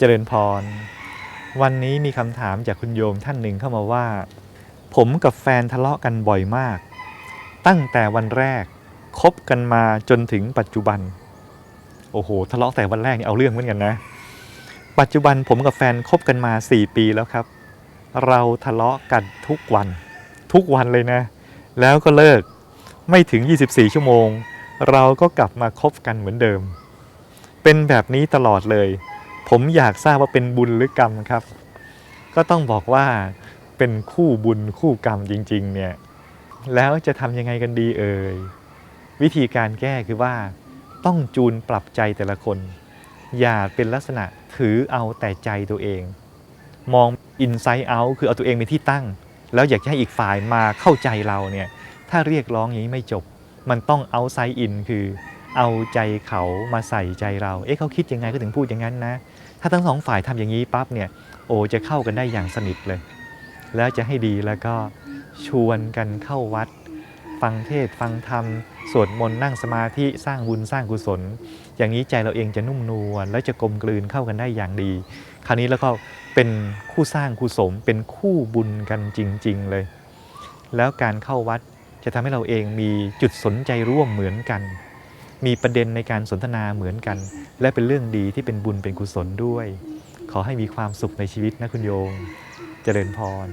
เจริญพรวันนี้มีคำถามจากคุณโยมท่านหนึ่งเข้ามาว่าผมกับแฟนทะเลาะกันบ่อยมากตั้งแต่วันแรกคบกันมาจนถึงปัจจุบันโอ้โหทะเลาะแต่วันแรกนี่เอาเรื่องเหมือนกันนะปัจจุบันผมกับแฟนคบกันมา4 ปีแล้วครับเราทะเลาะกันทุกวันเลยนะแล้วก็เลิกไม่ถึง24 ชั่วโมงเราก็กลับมาคบกันเหมือนเดิมเป็นแบบนี้ตลอดเลยผมอยากทราบว่าเป็นบุญหรือกรรมครับก็ต้องบอกว่าเป็นคู่บุญคู่กรรมจริงๆเนี่ยแล้วจะทำยังไงกันดีเอ่ยวิธีการแก้คือว่าต้องจูนปรับใจแต่ละคนอย่าเป็นลักษณะถือเอาแต่ใจตัวเองมอง inside out คือเอาตัวเองเป็นที่ตั้งแล้วอยากให้อีกฝ่ายมาเข้าใจเราเนี่ยถ้าเรียกร้องอย่างนี้ไม่จบมันต้อง outside in คือเอาใจเขามาใส่ใจเราเขาคิดยังไงก็ถึงพูดอย่างนั้นนะถ้าทั้งสองฝ่ายทำอย่างนี้ปั๊บเนี่ยจะเข้ากันได้อย่างสนิทเลยแล้วจะให้ดีแล้วก็ชวนกันเข้าวัดฟังเทศน์ฟังธรรมสวดมนต์นั่งสมาธิสร้างบุญสร้างกุศลอย่างนี้ใจเราเองจะนุ่มนวลและจะกลมกลืนเข้ากันได้อย่างดีคราวนี้แล้วก็เป็นคู่สร้างคู่สมเป็นคู่บุญกันจริงๆเลยแล้วการเข้าวัดจะทำให้เราเองมีจุดสนใจร่วมเหมือนกันมีประเด็นในการสนทนาเหมือนกันและเป็นเรื่องดีที่เป็นบุญเป็นกุศลด้วยขอให้มีความสุขในชีวิตนะคุณโยมเจริญพร